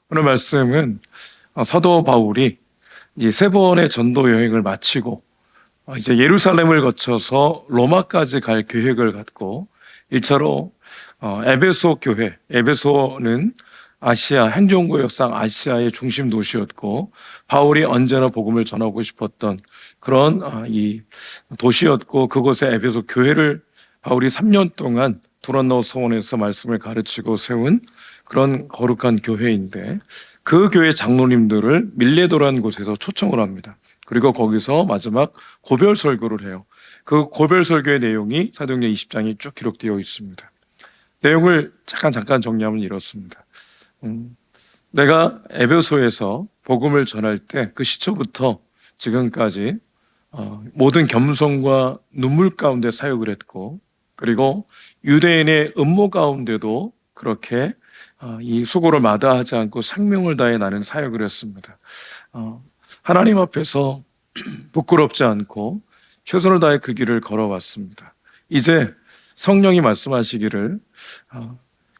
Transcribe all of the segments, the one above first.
오늘 말씀은 사도 바울이 이 세 번의 전도 여행을 마치고 이제 예루살렘을 거쳐서 로마까지 갈 계획을 갖고 1차로 에베소 교회, 에베소는 아시아 행정구역상 아시아의 중심 도시였고 바울이 언제나 복음을 전하고 싶었던 그런 이 도시였고, 그곳에 에베소 교회를 바울이 3년 동안 두란노 소원에서 말씀을 가르치고 세운 그런 거룩한 교회인데, 그 교회 장로님들을 밀레도라는 곳에서 초청을 합니다. 그리고 거기서 마지막 고별 설교를 해요. 그 고별 설교의 내용이 사도행전 20장에 쭉 기록되어 있습니다. 내용을 잠깐 정리하면 이렇습니다. 내가 에베소에서 복음을 전할 때 그 시초부터 지금까지 모든 겸손과 눈물 가운데 사역을 했고, 그리고 유대인의 음모 가운데도 그렇게 이 수고를 마다하지 않고 생명을 다해 나는 사역을 했습니다. 하나님 앞에서 부끄럽지 않고 최선을 다해 그 길을 걸어왔습니다. 이제 성령이 말씀하시기를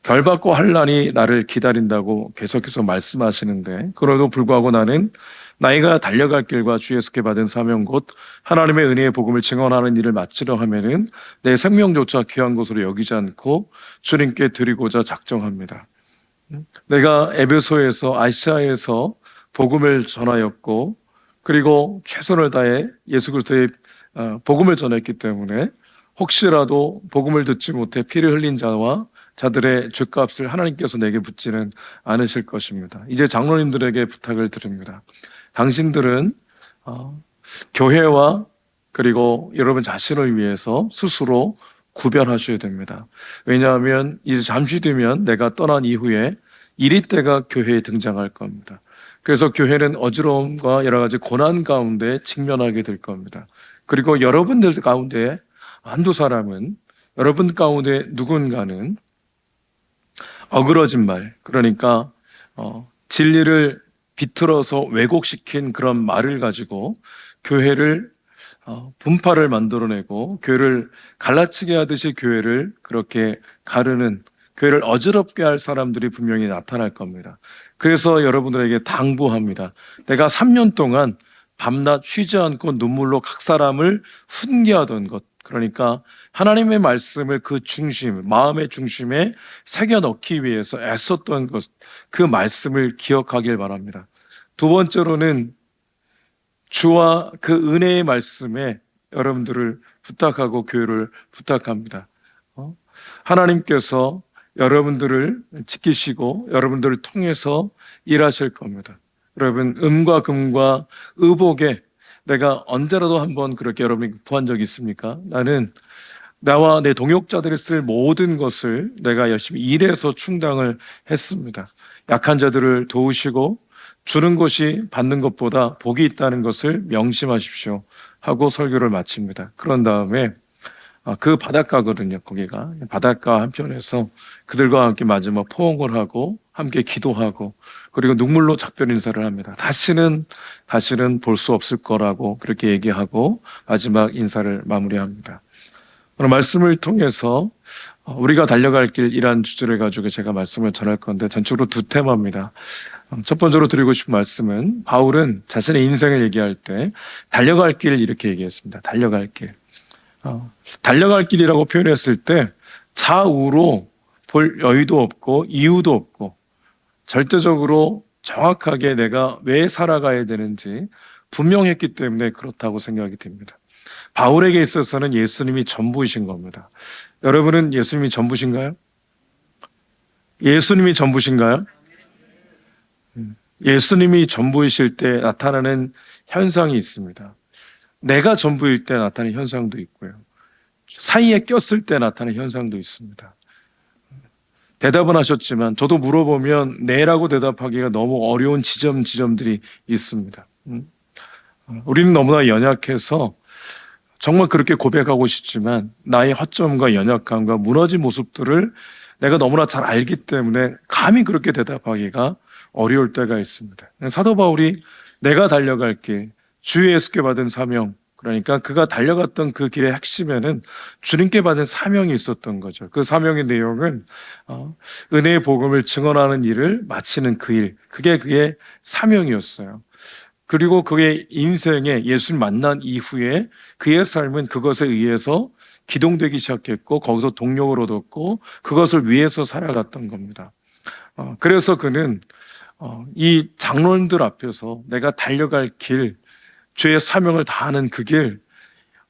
결받고 환난이 나를 기다린다고 계속해서 말씀하시는데, 그래도 불구하고 나는 나이가 달려갈 길과 주 예수께 받은 사명 곧 하나님의 은혜의 복음을 증언하는 일을 마치려 하면은 내 생명조차 귀한 것으로 여기지 않고 주님께 드리고자 작정합니다. 내가 에베소에서 아시아에서 복음을 전하였고, 그리고 최선을 다해 예수 그리스도의 복음을 전했기 때문에 혹시라도 복음을 듣지 못해 피를 흘린 자와 자들의 죄값을 하나님께서 내게 묻지는 않으실 것입니다. 이제 장로님들에게 부탁을 드립니다. 당신들은 교회와 그리고 여러분 자신을 위해서 스스로 구별하셔야 됩니다. 왜냐하면 이제 잠시 뒤면 내가 떠난 이후에 이리때가 교회에 등장할 겁니다. 그래서 교회는 어지러움과 여러 가지 고난 가운데 직면하게 될 겁니다. 그리고 여러분들 가운데 한두 사람은, 여러분 가운데 누군가는 어그러진 말, 그러니까 진리를 비틀어서 왜곡시킨 그런 말을 가지고 교회를 분파를 만들어내고 교회를 갈라치게 하듯이 교회를 그렇게 가르는, 교회를 어지럽게 할 사람들이 분명히 나타날 겁니다. 그래서 여러분들에게 당부합니다. 내가 3년 동안 밤낮 쉬지 않고 눈물로 각 사람을 훈계하던 것, 그러니까 하나님의 말씀을 그 중심, 마음의 중심에 새겨 넣기 위해서 애썼던 것, 그 말씀을 기억하길 바랍니다. 두 번째로는 주와 그 은혜의 말씀에 여러분들을 부탁하고 교회를 부탁합니다. 하나님께서 여러분들을 지키시고 여러분들을 통해서 일하실 겁니다. 여러분, 음과 금과 의복에 내가 언제라도 한번 그렇게 여러분이 구한 적이 있습니까? 나는 나와 내 동역자들이 쓸 모든 것을 내가 열심히 일해서 충당을 했습니다. 약한 자들을 도우시고 주는 것이 받는 것보다 복이 있다는 것을 명심하십시오 하고 설교를 마칩니다. 그런 다음에 그 바닷가거든요. 거기가 바닷가 한편에서 그들과 함께 마지막 포옹을 하고 함께 기도하고 그리고 눈물로 작별 인사를 합니다. 다시는 볼 수 없을 거라고 그렇게 얘기하고 마지막 인사를 마무리합니다. 오늘 말씀을 통해서 우리가 달려갈 길이란 주제를 가지고 제가 말씀을 전할 건데, 전적으로 두 테마입니다. 첫 번째로 드리고 싶은 말씀은, 바울은 자신의 인생을 얘기할 때 달려갈 길 이렇게 얘기했습니다. 달려갈 길. 달려갈 길이라고 표현했을 때 좌우로 볼 여유도 없고 이유도 없고 절대적으로 정확하게 내가 왜 살아가야 되는지 분명했기 때문에 그렇다고 생각이 듭니다. 바울에게 있어서는 예수님이 전부이신 겁니다. 여러분은 예수님이 전부신가요? 예수님이 전부신가요? 예수님이 전부이실 때 나타나는 현상이 있습니다. 내가 전부일 때 나타나는 현상도 있고요. 사이에 꼈을 때 나타나는 현상도 있습니다. 대답은 하셨지만 저도 물어보면 네라고 대답하기가 너무 어려운 지점들이 있습니다. 우리는 너무나 연약해서 정말 그렇게 고백하고 싶지만 나의 허점과 연약함과 무너진 모습들을 내가 너무나 잘 알기 때문에 감히 그렇게 대답하기가 어려울 때가 있습니다. 사도 바울이 내가 달려갈 길, 주 예수께 받은 사명, 그러니까 그가 달려갔던 그 길의 핵심에는 주님께 받은 사명이 있었던 거죠. 그 사명의 내용은 은혜의 복음을 증언하는 일을 마치는 그 일, 그게 그의 사명이었어요. 그리고 그의 인생에 예수님 만난 이후에 그의 삶은 그것에 의해서 기동되기 시작했고 거기서 동력을 얻었고 그것을 위해서 살아갔던 겁니다. 그래서 그는 이 장로님들 앞에서 내가 달려갈 길, 죄의 사명을 다하는 그 길,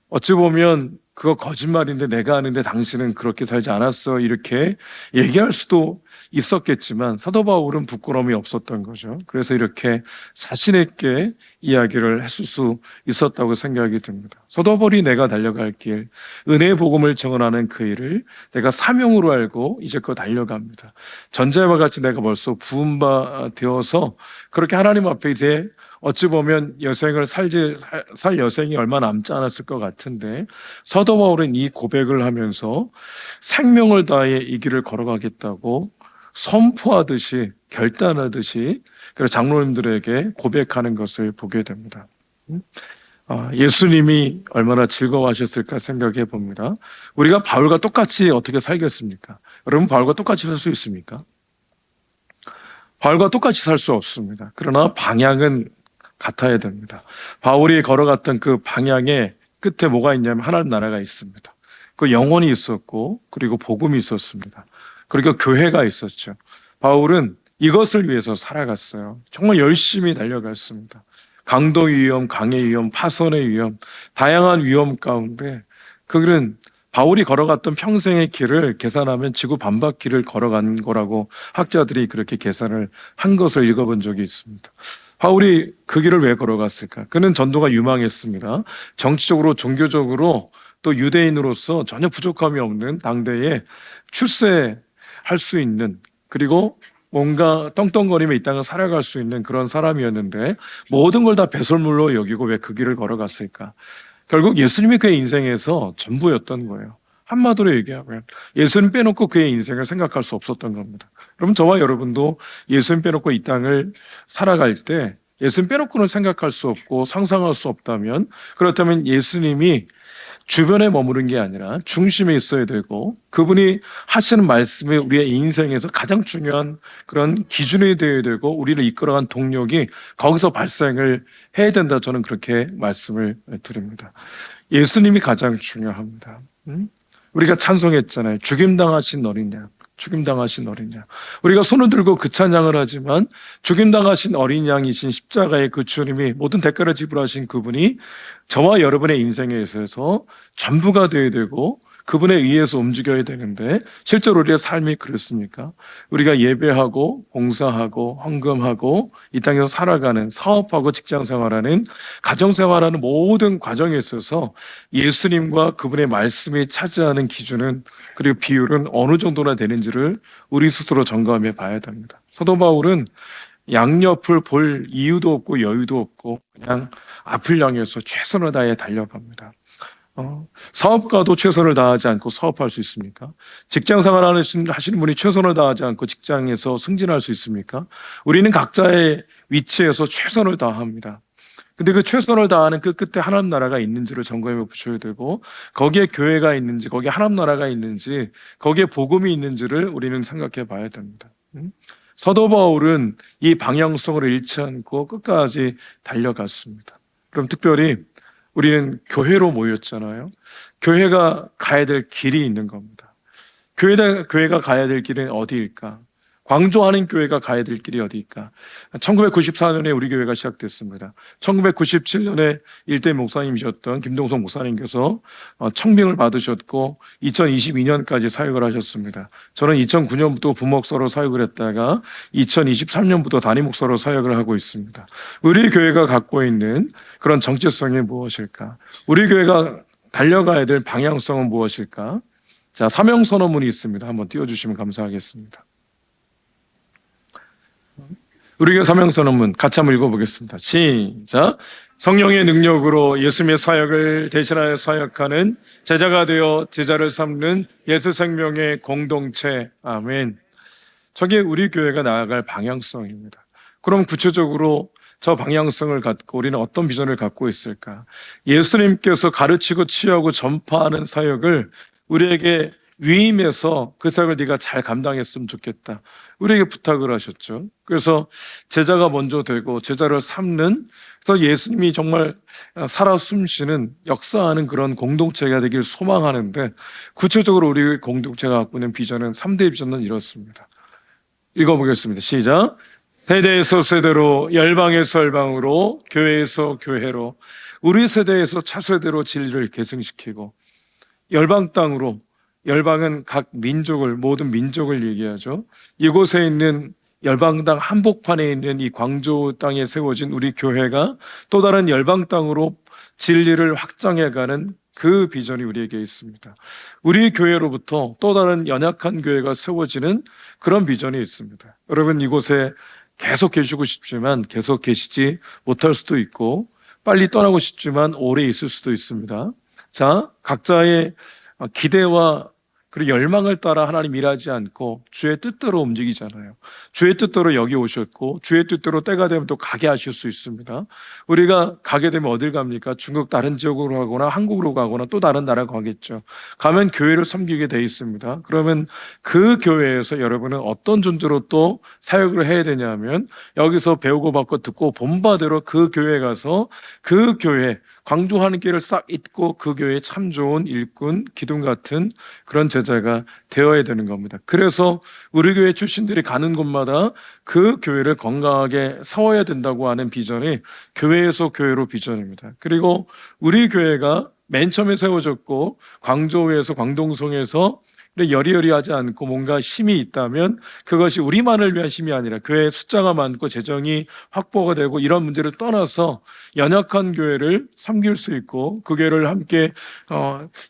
어찌 보면 그거 거짓말인데 내가 아는데 당신은 그렇게 살지 않았어 이렇게 얘기할 수도 있었겠지만 사도 바울은 부끄러움이 없었던 거죠. 그래서 이렇게 자신 있게 이야기를 했을 수 있었다고 생각이 듭니다. 사도 바울이 내가 달려갈 길, 은혜의 복음을 증언하는 그 일을 내가 사명으로 알고 이제껏 달려갑니다. 전자와 같이 내가 벌써 부은 바 되어서 그렇게 하나님 앞에 이제 어찌 보면 여생을 살 여생이 얼마 남지 않았을 것 같은데 사도 바울은 이 고백을 하면서 생명을 다해 이 길을 걸어가겠다고 선포하듯이 결단하듯이 그래서 장로님들에게 고백하는 것을 보게 됩니다. 예수님이 얼마나 즐거워하셨을까 생각해 봅니다. 우리가 바울과 똑같이 어떻게 살겠습니까? 여러분 바울과 똑같이 살 수 있습니까? 바울과 똑같이 살 수 없습니다. 그러나 방향은 같아야 됩니다. 바울이 걸어갔던 그 방향의 끝에 뭐가 있냐면 하나님 나라가 있습니다. 그 영혼이 있었고 그리고 복음이 있었습니다. 그리고 교회가 있었죠. 바울은 이것을 위해서 살아갔어요. 정말 열심히 달려갔습니다. 강도 위험, 강의 위험, 파선의 위험, 다양한 위험 가운데 그들은 바울이 걸어갔던 평생의 길을 계산하면 지구 반바퀴를 걸어간 거라고 학자들이 그렇게 계산을 한 것을 읽어본 적이 있습니다. 바울이 그 길을 왜 걸어갔을까? 그는 전도가 유망했습니다. 정치적으로, 종교적으로 또 유대인으로서 전혀 부족함이 없는 당대에 출세할 수 있는 그리고 뭔가 떵떵거리며 이 땅을 살아갈 수 있는 그런 사람이었는데 모든 걸 다 배설물로 여기고 왜 그 길을 걸어갔을까? 결국 예수님이 그의 인생에서 전부였던 거예요. 한마디로 얘기하면 예수님 빼놓고 그의 인생을 생각할 수 없었던 겁니다. 그럼 저와 여러분도 예수님 빼놓고 이 땅을 살아갈 때 예수님 빼놓고는 생각할 수 없고 상상할 수 없다면 그렇다면 예수님이 주변에 머무른 게 아니라 중심에 있어야 되고 그분이 하시는 말씀이 우리의 인생에서 가장 중요한 그런 기준이 되어야 되고 우리를 이끌어간 동력이 거기서 발생을 해야 된다. 저는 그렇게 말씀을 드립니다. 예수님이 가장 중요합니다. 우리가 찬송했잖아요. 죽임당하신 어린 양, 죽임당하신 어린 양. 우리가 손을 들고 그 찬양을 하지만 죽임당하신 어린 양이신 십자가의 그 주님이 모든 대가를 지불하신 그분이 저와 여러분의 인생에 있어서 전부가 되어야 되고 그분에 의해서 움직여야 되는데 실제로 우리의 삶이 그렇습니까? 우리가 예배하고 봉사하고 헌금하고 이 땅에서 살아가는 사업하고 직장생활하는 가정생활하는 모든 과정에 있어서 예수님과 그분의 말씀이 차지하는 기준은 그리고 비율은 어느 정도나 되는지를 우리 스스로 점검해 봐야 됩니다. 사도 바울은 양옆을 볼 이유도 없고 여유도 없고 그냥 앞을 향해서 최선을 다해 달려갑니다. 사업가도 최선을 다하지 않고 사업할 수 있습니까? 직장 생활 하시는 분이 최선을 다하지 않고 직장에서 승진할 수 있습니까? 우리는 각자의 위치에서 최선을 다합니다. 근데 그 최선을 다하는 그 끝에 하나님 나라가 있는지를 점검해 보셔야 되고 거기에 교회가 있는지 거기에 하나님 나라가 있는지 거기에 복음이 있는지를 우리는 생각해 봐야 됩니다. 사도 바울은 이 방향성을 잃지 않고 끝까지 달려갔습니다. 그럼 특별히 우리는 교회로 모였잖아요. 교회가 가야 될 길이 있는 겁니다. 교회가 가야 될 길은 어디일까? 광주하는 교회가 가야 될 길이 어디일까? 1994년에 우리 교회가 시작됐습니다. 1997년에 일대 목사님이셨던 김동석 목사님께서 청빙을 받으셨고 2022년까지 사역을 하셨습니다. 저는 2009년부터 부목사로 사역을 했다가 2023년부터 담임 목사로 사역을 하고 있습니다. 우리 교회가 갖고 있는 그런 정체성이 무엇일까? 우리 교회가 달려가야 될 방향성은 무엇일까? 자, 사명선언문이 있습니다. 한번 띄워주시면 감사하겠습니다. 우리가 사명선언문 같이 한번 읽어보겠습니다. 시작. 성령의 능력으로 예수님의 사역을 대신하여 사역하는 제자가 되어 제자를 삼는 예수 생명의 공동체. 아멘. 저게 우리 교회가 나아갈 방향성입니다. 그럼 구체적으로 저 방향성을 갖고 우리는 어떤 비전을 갖고 있을까? 예수님께서 가르치고 치유하고 전파하는 사역을 우리에게 위임해서 그 사역을 네가 잘 감당했으면 좋겠다. 우리에게 부탁을 하셨죠. 그래서 제자가 먼저 되고 제자를 삼는, 그래서 예수님이 정말 살아 숨쉬는 역사하는 그런 공동체가 되길 소망하는데, 구체적으로 우리 공동체가 갖고 있는 비전은 3대 비전은 이렇습니다. 읽어보겠습니다. 시작. 세대에서 세대로, 열방에서 열방으로, 교회에서 교회로, 우리 세대에서 차세대로 진리를 계승시키고, 열방 땅으로, 열방은 각 민족을, 모든 민족을 얘기하죠. 이곳에 있는 열방당 한복판에 있는 이 광주 땅에 세워진 우리 교회가 또 다른 열방 땅으로 진리를 확장해가는 그 비전이 우리에게 있습니다. 우리 교회로부터 또 다른 연약한 교회가 세워지는 그런 비전이 있습니다. 여러분, 이곳에 계속 계시고 싶지만 계속 계시지 못할 수도 있고, 빨리 떠나고 싶지만 오래 있을 수도 있습니다. 자, 각자의 기대와 그리고 열망을 따라 하나님 일하지 않고 주의 뜻대로 움직이잖아요. 주의 뜻대로 여기 오셨고 주의 뜻대로 때가 되면 또 가게 하실 수 있습니다. 우리가 가게 되면 어딜 갑니까? 중국 다른 지역으로 가거나 한국으로 가거나 또 다른 나라 가겠죠. 가면 교회를 섬기게 돼 있습니다. 그러면 그 교회에서 여러분은 어떤 존재로 또 사역을 해야 되냐면, 여기서 배우고 받고 듣고 본바대로 그 교회에 가서 그 교회 광주하는 길을 싹 잇고 그 교회에 참 좋은 일꾼, 기둥 같은 그런 제자가 되어야 되는 겁니다. 그래서 우리 교회 출신들이 가는 곳마다 그 교회를 건강하게 세워야 된다고 하는 비전이 교회에서 교회로 비전입니다. 그리고 우리 교회가 맨 처음에 세워졌고 광저우에서, 광동성에서 여리여리하지 않고 뭔가 힘이 있다면 그것이 우리만을 위한 힘이 아니라 교회의 숫자가 많고 재정이 확보가 되고 이런 문제를 떠나서 연약한 교회를 섬길 수 있고 그 교회를 함께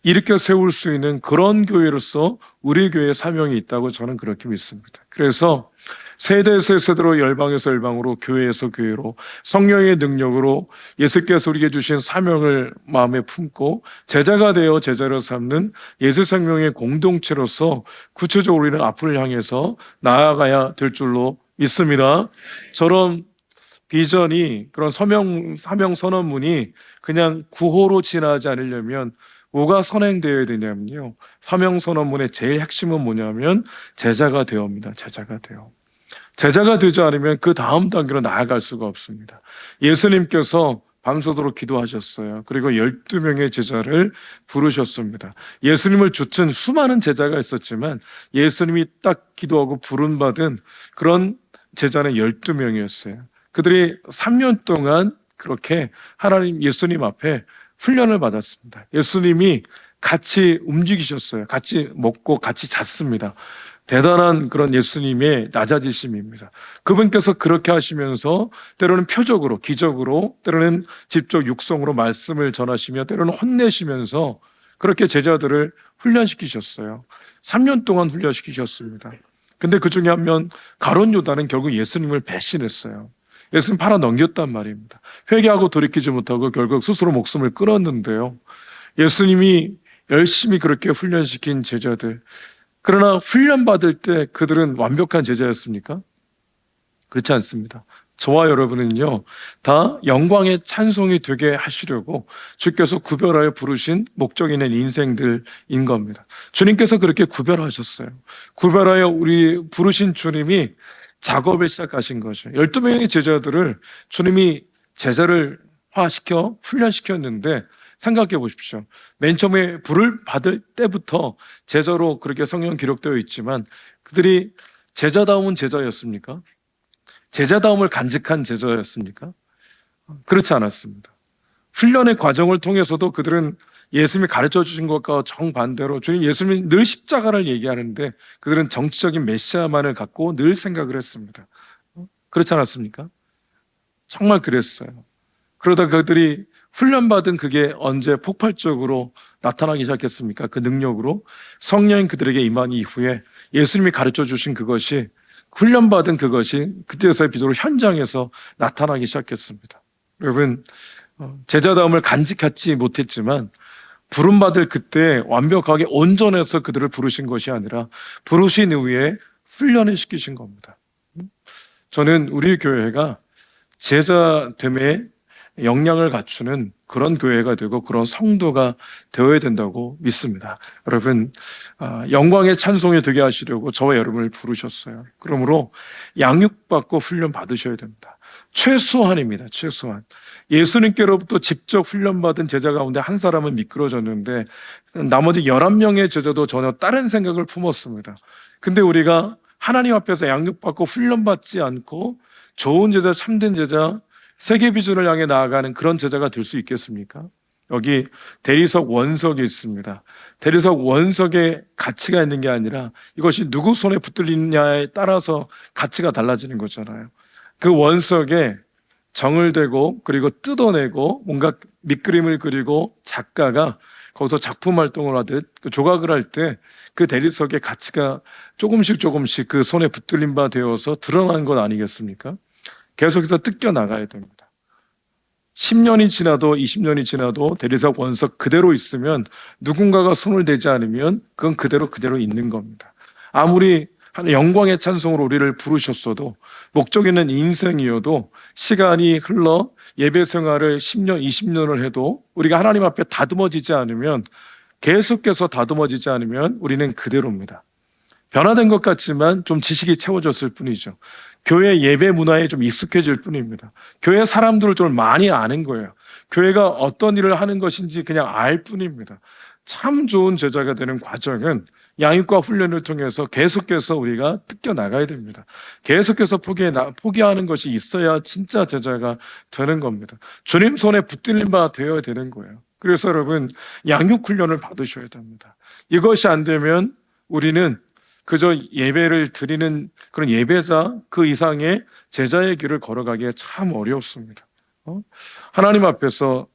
일으켜 세울 수 있는 그런 교회로서 우리 교회의 사명이 있다고 저는 그렇게 믿습니다. 그래서 세대에서 세대로, 열방에서 열방으로, 교회에서 교회로 성령의 능력으로 예수께서 우리에게 주신 사명을 마음에 품고 제자가 되어 제자를 삼는 예수 생명의 공동체로서 구체적으로 우리는 앞을 향해서 나아가야 될 줄로 믿습니다. 저런 비전이, 그런 사명 선언문이 그냥 구호로 지나지 않으려면 뭐가 선행되어야 되냐면요, 사명 선언문의 제일 핵심은 뭐냐면 제자가 되어입니다. 제자가 되어. 제자가 되지 않으면 그 다음 단계로 나아갈 수가 없습니다. 예수님께서 밤새도록 기도하셨어요. 그리고 12명의 제자를 부르셨습니다. 예수님을 좇은 수많은 제자가 있었지만 예수님이 딱 기도하고 부름받은 그런 제자는 12명이었어요. 그들이 3년 동안 그렇게 하나님, 예수님 앞에 훈련을 받았습니다. 예수님이 같이 움직이셨어요. 같이 먹고 같이 잤습니다. 대단한 그런 예수님의 낮아지심입니다. 그분께서 그렇게 하시면서 때로는 표적으로, 기적으로, 때로는 직접 육성으로 말씀을 전하시며 때로는 혼내시면서 그렇게 제자들을 훈련시키셨어요. 3년 동안 훈련시키셨습니다. 근데 그 중에 한 명, 가룟 유다는 결국 예수님을 배신했어요. 예수님 팔아 넘겼단 말입니다. 회개하고 돌이키지 못하고 결국 스스로 목숨을 끊었는데요. 예수님이 열심히 그렇게 훈련시킨 제자들, 그러나 훈련받을 때 그들은 완벽한 제자였습니까? 그렇지 않습니다. 저와 여러분은요, 다 영광의 찬송이 되게 하시려고 주께서 구별하여 부르신 목적 있는 인생들인 겁니다. 주님께서 그렇게 구별하셨어요. 구별하여 우리 부르신 주님이 작업을 시작하신 거죠. 12명의 제자들을 주님이 제자를 화시켜 훈련시켰는데, 생각해 보십시오. 맨 처음에 불을 받을 때부터 제자로 그렇게 성경 기록되어 있지만 그들이 제자다움은 제자였습니까? 제자다움을 간직한 제자였습니까? 그렇지 않았습니다. 훈련의 과정을 통해서도 그들은 예수님이 가르쳐 주신 것과 정반대로, 주님 예수님이 늘 십자가를 얘기하는데 그들은 정치적인 메시아만을 갖고 늘 생각을 했습니다. 그렇지 않았습니까? 정말 그랬어요. 그러다 그들이 훈련받은 그게 언제 폭발적으로 나타나기 시작했습니까? 그 능력으로 성령이 그들에게 임한 이후에 예수님이 가르쳐 주신 그것이, 훈련받은 그것이 그때서야 비로소 현장에서 나타나기 시작했습니다. 여러분, 제자다움을 간직하지 못했지만 부름받을 그때 완벽하게 온전해서 그들을 부르신 것이 아니라 부르신 이후에 훈련을 시키신 겁니다. 저는 우리 교회가 제자됨의 역량을 갖추는 그런 교회가 되고 그런 성도가 되어야 된다고 믿습니다. 여러분, 영광의 찬송이 되게 하시려고 저와 여러분을 부르셨어요. 그러므로 양육받고 훈련 받으셔야 됩니다. 최소한입니다. 최소한. 예수님께로부터 직접 훈련받은 제자 가운데 한 사람은 미끄러졌는데 나머지 11명의 제자도 전혀 다른 생각을 품었습니다. 근데 우리가 하나님 앞에서 양육받고 훈련받지 않고 좋은 제자, 참된 제자, 세계 비전을 향해 나아가는 그런 제자가 될 수 있겠습니까? 여기 대리석 원석이 있습니다. 대리석 원석에 가치가 있는 게 아니라 이것이 누구 손에 붙들리느냐에 따라서 가치가 달라지는 거잖아요. 그 원석에 정을 대고 그리고 뜯어내고 뭔가 밑그림을 그리고 작가가 거기서 작품 활동을 하듯 그 조각을 할 때 그 대리석의 가치가 조금씩 그 손에 붙들린 바 되어서 드러나는 것 아니겠습니까? 계속해서 뜯겨 나가야 됩니다. 10년이 지나도 20년이 지나도 대리석 원석 그대로 있으면 누군가가 손을 대지 않으면 그건 그대로 있는 겁니다. 아무리 영광의 찬송으로 우리를 부르셨어도 목적 있는 인생이어도 시간이 흘러 예배 생활을 10년, 20년을 해도 우리가 하나님 앞에 다듬어지지 않으면 계속해서 다듬어지지 않으면 우리는 그대로입니다. 변화된 것 같지만 좀 지식이 채워졌을 뿐이죠. 교회 예배 문화에 좀 익숙해질 뿐입니다. 교회 사람들을 좀 많이 아는 거예요. 교회가 어떤 일을 하는 것인지 그냥 알 뿐입니다. 참 좋은 제자가 되는 과정은 양육과 훈련을 통해서 계속해서 우리가 뜯겨 나가야 됩니다. 계속해서 포기하는 것이 있어야 진짜 제자가 되는 겁니다. 주님 손에 붙들린 바 되어야 되는 거예요. 그래서 여러분 양육 훈련을 받으셔야 됩니다. 이것이 안 되면 우리는 그저 예배를 드리는 그런 예배자 그 이상의 제자의 길을 걸어가기에 참 어렵습니다. 하나님 앞에서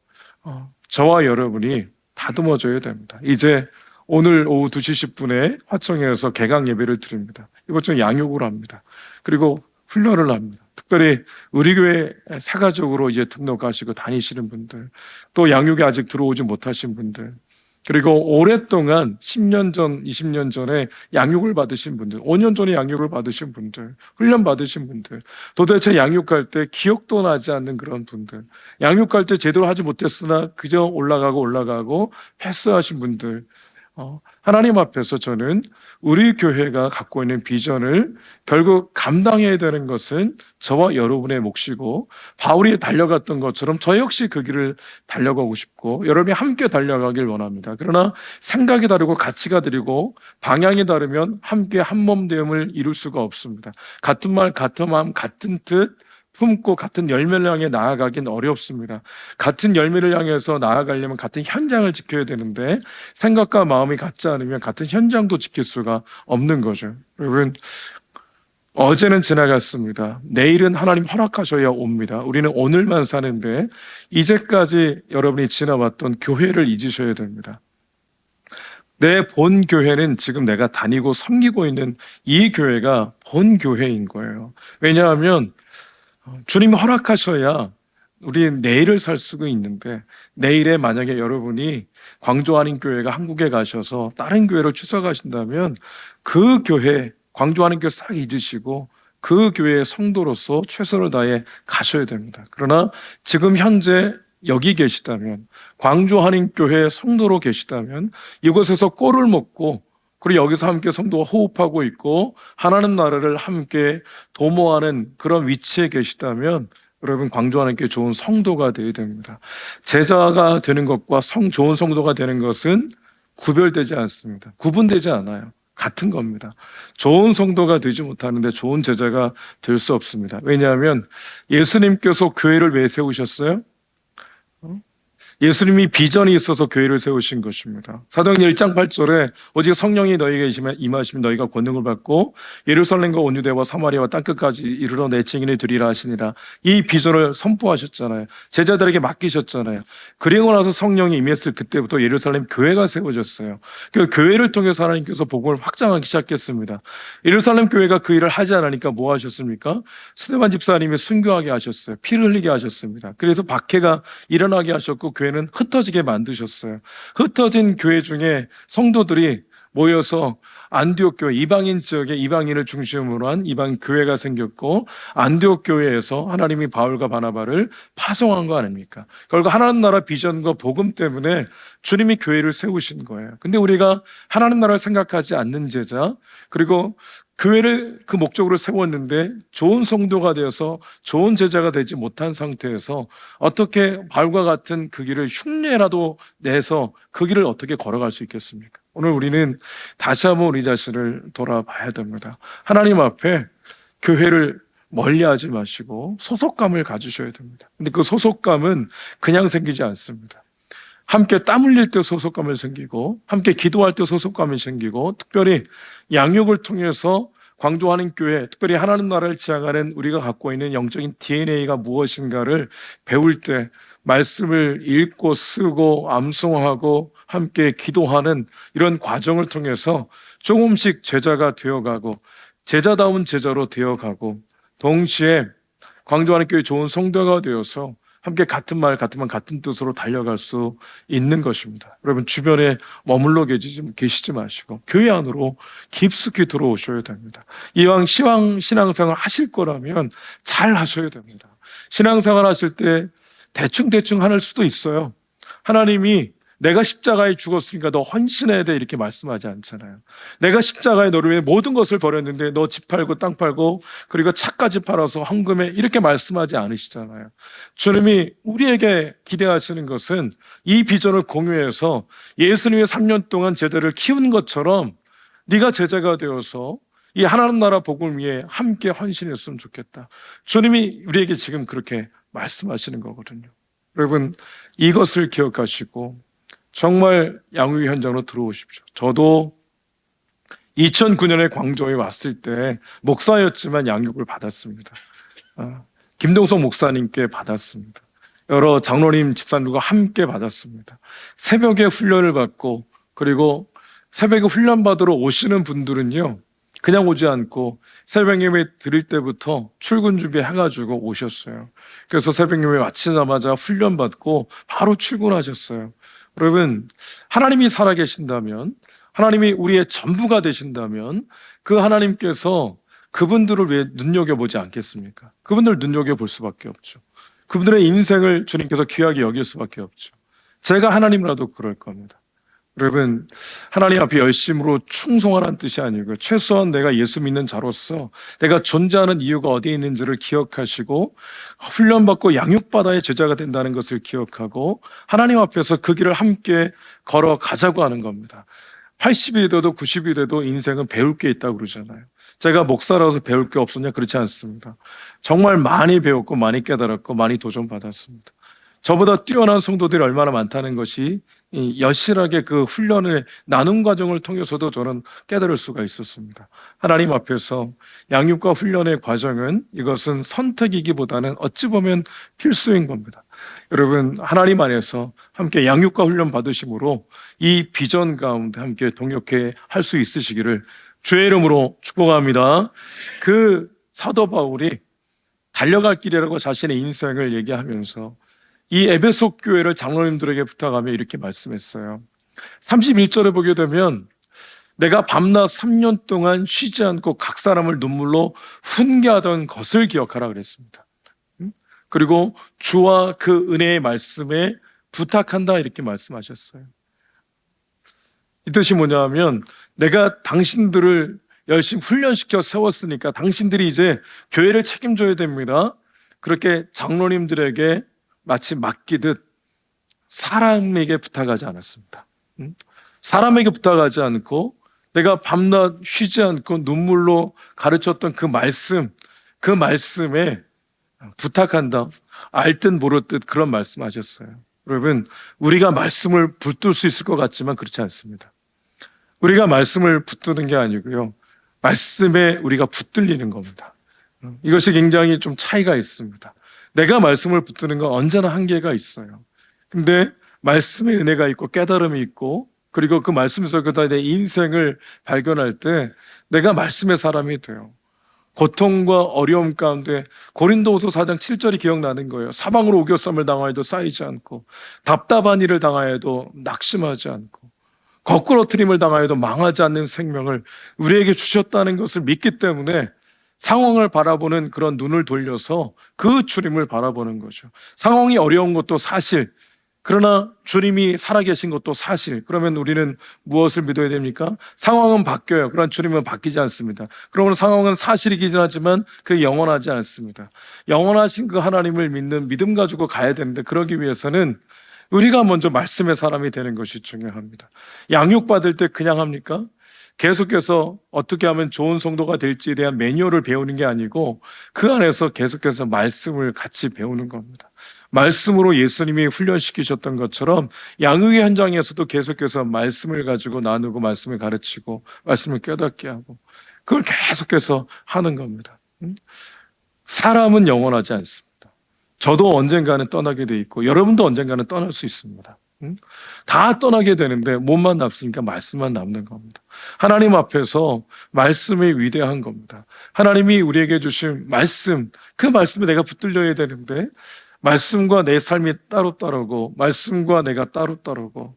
저와 여러분이 다듬어져야 됩니다. 이제 오늘 오후 2시 10분에 화청에서 개강 예배를 드립니다. 이것 좀 양육을 합니다. 그리고 훈련을 합니다. 특별히 우리 교회 사가족으로 이제 등록하시고 다니시는 분들, 또 양육에 아직 들어오지 못하신 분들, 그리고 오랫동안 10년 전, 20년 전에 양육을 받으신 분들, 5년 전에 양육을 받으신 분들, 훈련 받으신 분들, 도대체 양육할 때 기억도 나지 않는 그런 분들, 양육할 때 제대로 하지 못했으나 그저 올라가고 패스하신 분들, 하나님 앞에서 저는 우리 교회가 갖고 있는 비전을 결국 감당해야 되는 것은 저와 여러분의 몫이고 바울이 달려갔던 것처럼 저 역시 그 길을 달려가고 싶고 여러분이 함께 달려가길 원합니다. 그러나 생각이 다르고 가치가 다르고 방향이 다르면 함께 한몸됨을 이룰 수가 없습니다. 같은 말, 같은 마음, 같은 뜻 품고 같은 열매를 향해 나아가긴 어렵습니다. 같은 열매를 향해서 나아가려면 같은 현장을 지켜야 되는데 생각과 마음이 같지 않으면 같은 현장도 지킬 수가 없는 거죠. 여러분, 어제는 지나갔습니다. 내일은 하나님 허락하셔야 옵니다. 우리는 오늘만 사는데 이제까지 여러분이 지나왔던 교회를 잊으셔야 됩니다. 내 본 교회는 지금 내가 다니고 섬기고 있는 이 교회가 본 교회인 거예요. 왜냐하면 주님이 허락하셔야 우리 내일을 살 수가 있는데 내일에 만약에 여러분이 광주 한인교회가 한국에 가셔서 다른 교회를 추석하신다면 그 교회 광주 한인교회 싹 잊으시고 그 교회의 성도로서 최선을 다해 가셔야 됩니다. 그러나 지금 현재 여기 계시다면 광주 한인교회 성도로 계시다면 이곳에서 꼴을 먹고 그리고 여기서 함께 성도가 호흡하고 있고 하나님 나라를 함께 도모하는 그런 위치에 계시다면 여러분 광주 하나님께 좋은 성도가 되어야 됩니다. 제자가 되는 것과 좋은 성도가 되는 것은 구별되지 않습니다. 구분되지 않아요. 같은 겁니다. 좋은 성도가 되지 못하는데 좋은 제자가 될 수 없습니다. 왜냐하면 예수님께서 교회를 왜 세우셨어요? 예수님이 비전이 있어서 교회를 세우신 것입니다. 사도행전 1장 8절에 오직 성령이 너희에게 임하시면 너희가 권능을 받고 예루살렘과 온 유대와 사마리아와 땅끝까지 이르러 내 증인이 되리라 하시니라. 이 비전을 선포하셨잖아요. 제자들에게 맡기셨잖아요. 그리고 나서 성령이 임했을 그때부터 예루살렘 교회가 세워졌어요. 그 교회를 통해서 하나님께서 복음을 확장하기 시작했습니다. 예루살렘 교회가 그 일을 하지 않으니까 뭐 하셨습니까? 스데반 집사님이 순교하게 하셨어요. 피를 흘리게 하셨습니다. 그래서 박해가 일어나게 하셨고 교회는 흩어지게 만드셨어요. 흩어진 교회 중에 성도들이 모여서 안디옥 교회, 이방인 지역에 이방인을 중심으로 한 이방 교회가 생겼고, 안디옥 교회에서 하나님이 바울과 바나바를 파송한 거 아닙니까? 결국 하나님 나라 비전과 복음 때문에 주님이 교회를 세우신 거예요. 근데 우리가 하나님 나라를 생각하지 않는 제자, 그리고 교회를 그 목적으로 세웠는데 좋은 성도가 되어서 좋은 제자가 되지 못한 상태에서 어떻게 바울과 같은 그 길을 흉내라도 내서 그 길을 어떻게 걸어갈 수 있겠습니까? 오늘 우리는 다시 한번 우리 자신을 돌아봐야 됩니다. 하나님 앞에 교회를 멀리하지 마시고 소속감을 가지셔야 됩니다. 근데 그 소속감은 그냥 생기지 않습니다. 함께 땀 흘릴 때 소속감을 생기고, 함께 기도할 때 소속감이 생기고, 특별히 양육을 통해서 광도하는 교회, 특별히 하나님 나라를 지향하는 우리가 갖고 있는 영적인 DNA가 무엇인가를 배울 때 말씀을 읽고 쓰고 암송하고 함께 기도하는 이런 과정을 통해서 조금씩 제자가 되어가고, 제자다운 제자로 되어가고, 동시에 광도하는 교회 좋은 성도가 되어서 함께 같은 말, 같은 말, 같은 뜻으로 달려갈 수 있는 것입니다. 여러분, 주변에 머물러 계시지 마시고 교회 안으로 깊숙이 들어오셔야 됩니다. 이왕 신앙생활 하실 거라면 잘 하셔야 됩니다. 신앙생활 하실 때 대충 할 수도 있어요. 하나님이 내가 십자가에 죽었으니까 너 헌신해야 돼 이렇게 말씀하지 않잖아요. 내가 십자가에 너를 위해 모든 것을 버렸는데 너 집 팔고 땅 팔고 그리고 차까지 팔아서 헌금해 이렇게 말씀하지 않으시잖아요. 주님이 우리에게 기대하시는 것은 이 비전을 공유해서 예수님의 3년 동안 제자를 키운 것처럼 네가 제자가 되어서 이 하나님 나라 복음을 위해 함께 헌신했으면 좋겠다. 주님이 우리에게 지금 그렇게 말씀하시는 거거든요. 여러분, 이것을 기억하시고 정말 양육 현장으로 들어오십시오. 저도 2009년에 광주에 왔을 때 목사였지만 양육을 받았습니다. 김동석 목사님께 받았습니다. 여러 장로님 집사님과 함께 받았습니다. 새벽에 훈련을 받고, 그리고 새벽에 훈련 받으러 오시는 분들은요, 그냥 오지 않고 새벽 예배 드릴 때부터 출근 준비해가지고 오셨어요. 그래서 새벽 예배 마치자마자 훈련 받고 바로 출근하셨어요. 여러분, 하나님이 살아계신다면, 하나님이 우리의 전부가 되신다면 그 하나님께서 그분들을 왜 눈여겨보지 않겠습니까? 그분들 눈여겨볼 수밖에 없죠. 그분들의 인생을 주님께서 귀하게 여길 수밖에 없죠. 제가 하나님이라도 그럴 겁니다. 여러분, 하나님 앞에 열심으로 충성하라는 뜻이 아니고 최소한 내가 예수 믿는 자로서 내가 존재하는 이유가 어디에 있는지를 기억하시고 훈련받고 양육받아야 제자가 된다는 것을 기억하고 하나님 앞에서 그 길을 함께 걸어가자고 하는 겁니다. 80이 돼도 90이 돼도 인생은 배울 게 있다고 그러잖아요. 제가 목사라서 배울 게 없었냐? 그렇지 않습니다. 정말 많이 배웠고 많이 깨달았고 많이 도전받았습니다. 저보다 뛰어난 성도들이 얼마나 많다는 것이 여실하게 그 훈련을 나눈 과정을 통해서도 저는 깨달을 수가 있었습니다. 하나님 앞에서 양육과 훈련의 과정은 이것은 선택이기보다는 어찌 보면 필수인 겁니다. 여러분, 하나님 안에서 함께 양육과 훈련 받으심으로 이 비전 가운데 함께 동역해 할 수 있으시기를 주의 이름으로 축복합니다. 그 사도 바울이 달려갈 길이라고 자신의 인생을 얘기하면서 이 에베소 교회를 장로님들에게 부탁하며 이렇게 말씀했어요. 31절에 보게 되면 내가 밤낮 3년 동안 쉬지 않고 각 사람을 눈물로 훈계하던 것을 기억하라 그랬습니다. 그리고 주와 그 은혜의 말씀에 부탁한다 이렇게 말씀하셨어요. 이 뜻이 뭐냐면 내가 당신들을 열심히 훈련시켜 세웠으니까 당신들이 이제 교회를 책임져야 됩니다. 그렇게 장로님들에게 마치 맡기듯 사람에게 부탁하지 않았습니다. 사람에게 부탁하지 않고 내가 밤낮 쉬지 않고 눈물로 가르쳤던 그 말씀에 부탁한다. 알 듯 모를 듯 그런 말씀하셨어요. 여러분, 우리가 말씀을 붙들 수 있을 것 같지만 그렇지 않습니다. 우리가 말씀을 붙드는 게 아니고요, 말씀에 우리가 붙들리는 겁니다. 이것이 굉장히 좀 차이가 있습니다. 내가 말씀을 붙드는 건 언제나 한계가 있어요. 근데 말씀의 은혜가 있고 깨달음이 있고 그리고 그 말씀에서 내 인생을 발견할 때 내가 말씀의 사람이 돼요. 고통과 어려움 가운데 고린도후서 4장 7절이 기억나는 거예요. 사방으로 우겨쌈을 당하여도 쌓이지 않고 답답한 일을 당하여도 낙심하지 않고 거꾸로 트림을 당하여도 망하지 않는 생명을 우리에게 주셨다는 것을 믿기 때문에 상황을 바라보는 그런 눈을 돌려서 그 주님을 바라보는 거죠. 상황이 어려운 것도 사실, 그러나 주님이 살아계신 것도 사실. 그러면 우리는 무엇을 믿어야 됩니까? 상황은 바뀌어요. 그러나 주님은 바뀌지 않습니다. 그러면 상황은 사실이긴 하지만 그게 영원하지 않습니다. 영원하신 그 하나님을 믿는 믿음 가지고 가야 되는데, 그러기 위해서는 우리가 먼저 말씀의 사람이 되는 것이 중요합니다. 양육받을 때 그냥 합니까? 계속해서 어떻게 하면 좋은 성도가 될지에 대한 매뉴얼을 배우는 게 아니고 그 안에서 계속해서 말씀을 같이 배우는 겁니다. 말씀으로 예수님이 훈련시키셨던 것처럼 양육의 현장에서도 계속해서 말씀을 가지고 나누고 말씀을 가르치고 말씀을 깨닫게 하고 그걸 계속해서 하는 겁니다. 사람은 영원하지 않습니다. 저도 언젠가는 떠나게 돼 있고 여러분도 언젠가는 떠날 수 있습니다. 다 떠나게 되는데 몸만 남습니까? 말씀만 남는 겁니다. 하나님 앞에서 말씀이 위대한 겁니다. 하나님이 우리에게 주신 말씀, 그 말씀에 내가 붙들려야 되는데 말씀과 내 삶이 따로따로고 말씀과 내가 따로따로고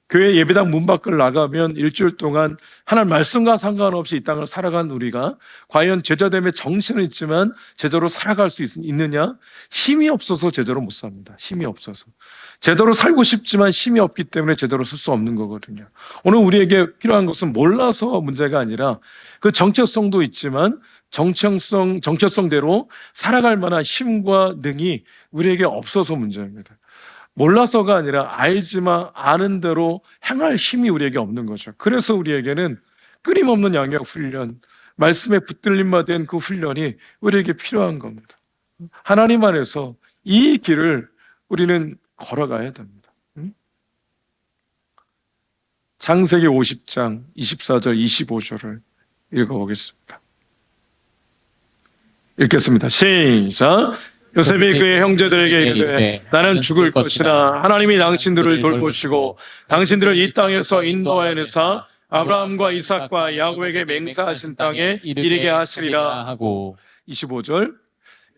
교회 예배당 문 밖을 나가면 일주일 동안 하나님 말씀과 상관없이 이 땅을 살아간 우리가 과연 제자됨의 정신은 있지만 제대로 살아갈 수 있느냐? 힘이 없어서 제대로 못 삽니다. 힘이 없어서. 제대로 살고 싶지만 힘이 없기 때문에 제대로 쓸 수 없는 거거든요. 오늘 우리에게 필요한 것은 몰라서 문제가 아니라 그 정체성도 있지만 정체성대로 살아갈 만한 힘과 능이 우리에게 없어서 문제입니다. 몰라서가 아니라 알지만 아는 대로 행할 힘이 우리에게 없는 거죠. 그래서 우리에게는 끊임없는 양육 훈련, 말씀에 붙들림마 된 그 훈련이 우리에게 필요한 겁니다. 하나님 안에서 이 길을 우리는 걸어가야 됩니다. 창세기 50장 24절 25절을 읽어보겠습니다. 읽겠습니다. 시작. 요셉이 그의 형제들에게 이르되 나는 죽을 것이나 하나님이 당신들을 돌보시고 당신들을 이 땅에서 인도하여내사 아브라함과 이삭과 야곱에게 맹세하신 땅에 이르게 하시리라 하고 25절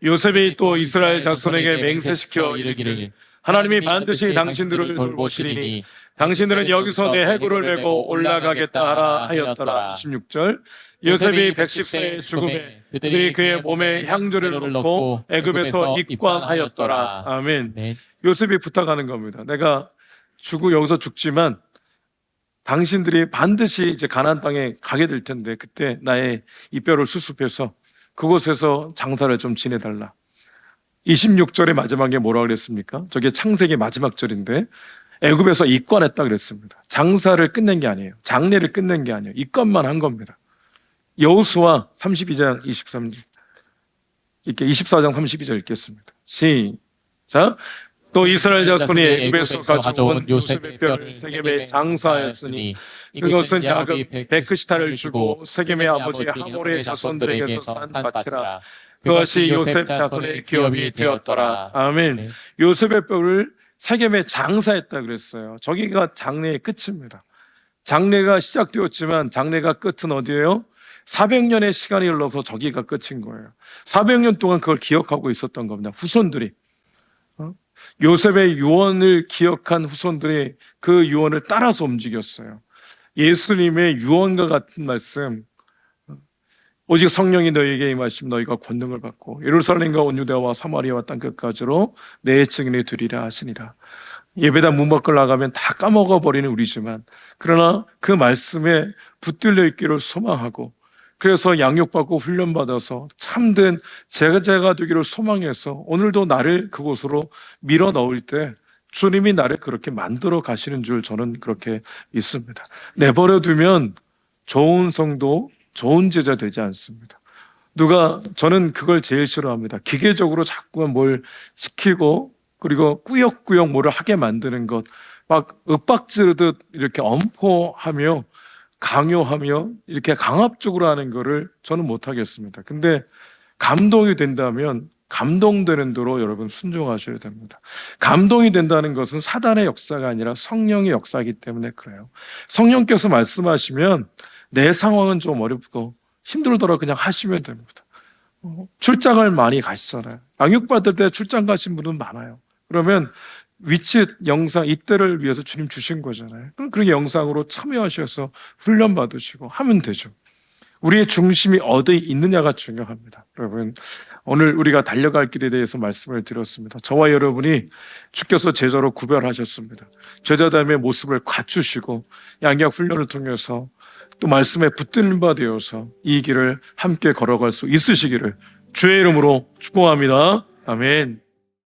요셉이 또 이스라엘 자손에게 맹세시켜 이르기를 하나님이 반드시 당신들을 돌보시리니 당신들은 여기서 내 해골을 메고 올라가겠다 하라 하였더라. 26절 요셉이 110세의 죽음에 그들이 그의 몸에 향조를 넣고 애굽에서 입관하였더라. 아멘. 네. 요셉이 부탁하는 겁니다. 내가 여기서 죽지만 당신들이 반드시 이제 가나안 땅에 가게 될 텐데 그때 나의 이뼈를 수습해서 그곳에서 장사를 좀 지내달라. 26절의 마지막에 뭐라고 그랬습니까? 저게 창세기 마지막 절인데 애굽에서 입관했다 그랬습니다. 장사를 끝낸 게 아니에요. 장례를 끝낸 게 아니에요. 입관만 한 겁니다. 여호수아 32장 23절 이렇게 24장 32절 읽겠습니다. 시작. 또 이스라엘 자손이 애굽에서 가져온 요셉의 뼈를 세겜에 장사하였으니 그것은 야곱 베크시타를 주고 세겜의 아버지 하몰의 자손들에게서 산 밭이라. 그것이 요셉 자손의 기업이 되었더라. 아멘. 요셉의 뼈를 세겜에 장사했다 그랬어요. 저기가 장래의 끝입니다. 장래가 시작되었지만 장래가 끝은 어디예요? 400년의 시간이 흘러서 저기가 끝인 거예요. 400년 동안 그걸 기억하고 있었던 겁니다. 후손들이. 요셉의 유언을 기억한 후손들이 그 유언을 따라서 움직였어요. 예수님의 유언과 같은 말씀, 오직 성령이 너희에게 임하시면 너희가 권능을 받고 예루살렘과 온 유대와 사마리아와 땅 끝까지로 내 증인이 되리라 하시니라. 예배당 문 밖을 나가면 다 까먹어버리는 우리지만 그러나 그 말씀에 붙들려 있기를 소망하고 그래서 양육받고 훈련받아서 참된 제자가 되기를 소망해서 오늘도 나를 그곳으로 밀어 넣을 때 주님이 나를 그렇게 만들어 가시는 줄 저는 그렇게 믿습니다. 내버려 두면 좋은 성도, 좋은 제자 되지 않습니다. 저는 그걸 제일 싫어합니다. 기계적으로 자꾸만 뭘 시키고 그리고 꾸역꾸역 뭐를 하게 만드는 것, 막 윽박지르듯 이렇게 엄포하며 강요하며 이렇게 강압적으로 하는 거를 저는 못하겠습니다. 근데 감동이 된다면 감동되는 대로 여러분 순종하셔야 됩니다. 감동이 된다는 것은 사단의 역사가 아니라 성령의 역사이기 때문에 그래요. 성령께서 말씀하시면 내 상황은 좀 어렵고 힘들더라도 그냥 하시면 됩니다. 출장을 많이 가시잖아요. 양육받을 때 출장 가신 분은 많아요. 그러면 위치 영상 이때를 위해서 주님 주신 거잖아요. 그럼 그렇게 영상으로 참여하셔서 훈련 받으시고 하면 되죠. 우리의 중심이 어디 있느냐가 중요합니다. 여러분, 오늘 우리가 달려갈 길에 대해서 말씀을 드렸습니다. 저와 여러분이 주께서 제자로 구별하셨습니다. 제자됨의 모습을 갖추시고 양약 훈련을 통해서 또 말씀에 붙드는 바 되어서 이 길을 함께 걸어갈 수 있으시기를 주의 이름으로 축복합니다. 아멘.